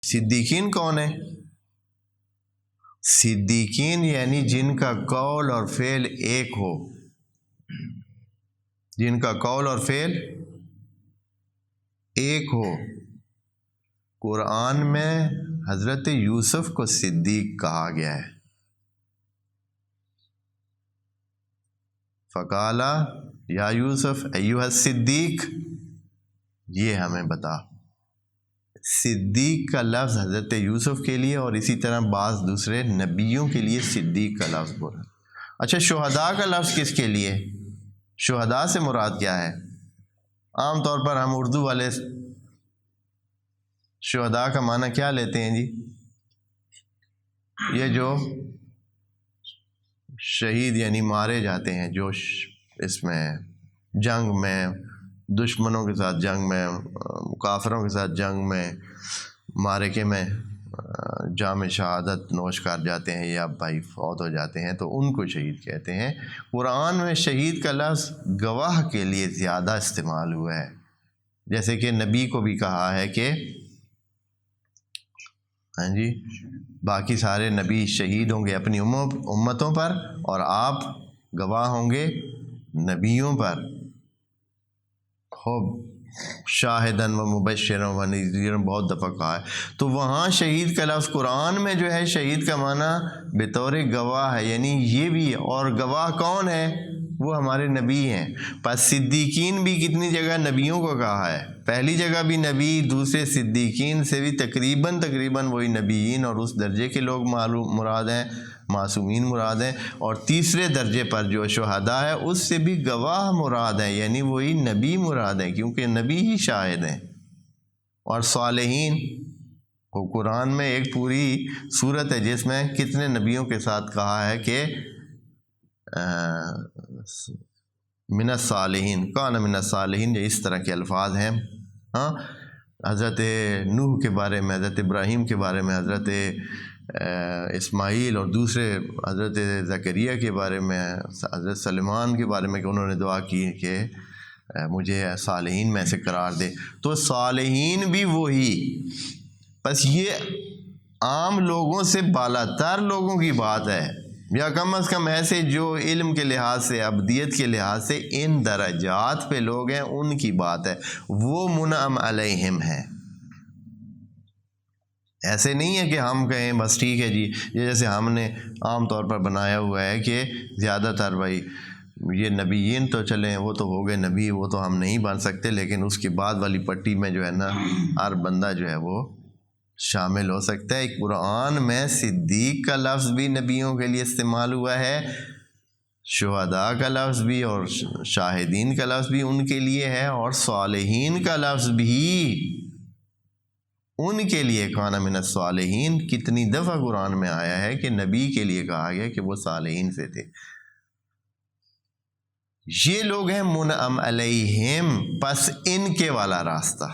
صدیقین کون ہیں؟ صدیقین یعنی جن کا قول اور فعل ایک ہو، جن کا قول اور فعل ایک ہو۔ قرآن میں حضرت یوسف کو صدیق کہا گیا ہے۔ فقال یا یوسف ایھا الصدیق، یہ ہمیں بتا۔ صدیق کا لفظ حضرت یوسف کے لیے اور اسی طرح بعض دوسرے نبیوں کے لیے صدیق کا لفظ بولا۔ اچھا، شہداء کا لفظ کس کے لیے؟ شہداء سے مراد کیا ہے؟ عام طور پر ہم اردو والے شہداء کا معنی کیا لیتے ہیں جی؟ یہ جو شہید یعنی مارے جاتے ہیں، جو اس میں جنگ میں دشمنوں کے ساتھ جنگ میں، کافروں کے ساتھ جنگ میں، معرکے میں جام شہادت نوش کر جاتے ہیں یا بھائی فوت ہو جاتے ہیں، تو ان کو شہید کہتے ہیں۔ قرآن میں شہید کا لفظ گواہ کے لیے زیادہ استعمال ہوا ہے، جیسے کہ نبی کو بھی کہا ہے کہ ہاں جی باقی سارے نبی شہید ہوں گے اپنی امتوں پر اور آپ گواہ ہوں گے نبیوں پر۔ خوب شاہدن و مبشرن و نذیرن بہت دفعہ کہا ہے۔ تو وہاں شہید کا لفظ قرآن میں جو ہے شہید کا معنی بطور گواہ ہے، یعنی یہ بھی، اور گواہ کون ہے؟ وہ ہمارے نبی ہیں۔ پس صدیقین بھی کتنی جگہ نبیوں کو کہا ہے، پہلی جگہ بھی نبی، دوسرے صدیقین سے بھی تقریباً وہی نبیین اور اس درجے کے لوگ مراد ہیں، معصومین مراد ہیں، اور تیسرے درجے پر جو شہداء ہے اس سے بھی گواہ مراد ہیں، یعنی وہی نبی مراد ہیں، کیونکہ نبی ہی شاہد ہیں۔ اور صالحین کو قرآن میں ایک پوری صورت ہے جس میں کتنے نبیوں کے ساتھ کہا ہے کہ من الصالحین، کان من الصالحین، اس طرح کے الفاظ ہیں۔ ہاں، حضرت نوح کے بارے میں، حضرت ابراہیم کے بارے میں، حضرت اسماعیل اور دوسرے حضرت زکریا کے بارے میں، حضرت سلیمان کے بارے میں کہ انہوں نے دعا کی کہ مجھے صالحین میں سے قرار دے۔ تو صالحین بھی وہی، بس یہ عام لوگوں سے بالا تر لوگوں کی بات ہے، یا کم از کم ایسے جو علم کے لحاظ سے، ابدیت کے لحاظ سے ان درجات پہ لوگ ہیں، ان کی بات ہے، وہ منعم علیہم ہے۔ ایسے نہیں ہے کہ ہم کہیں بس ٹھیک ہے جی، یہ جیسے ہم نے عام طور پر بنایا ہوا ہے کہ زیادہ تر بھائی یہ نبیین تو چلیں وہ تو ہو گئے نبی، وہ تو ہم نہیں بن سکتے، لیکن اس کے بعد والی پٹی میں جو ہے نا ہر بندہ جو ہے وہ شامل ہو سکتا ہے۔ قرآن میں صدیق کا لفظ بھی نبیوں کے لیے استعمال ہوا ہے، شہداء کا لفظ بھی اور شاہدین کا لفظ بھی ان کے لیے ہے، اور صالحین کا لفظ بھی ان کے لیے، کان من الصالحین کتنی دفعہ قرآن میں آیا ہے کہ نبی کے لیے کہا گیا کہ وہ صالحین سے تھے۔ یہ لوگ ہیں منعم علیہم، پس ان کے والا راستہ۔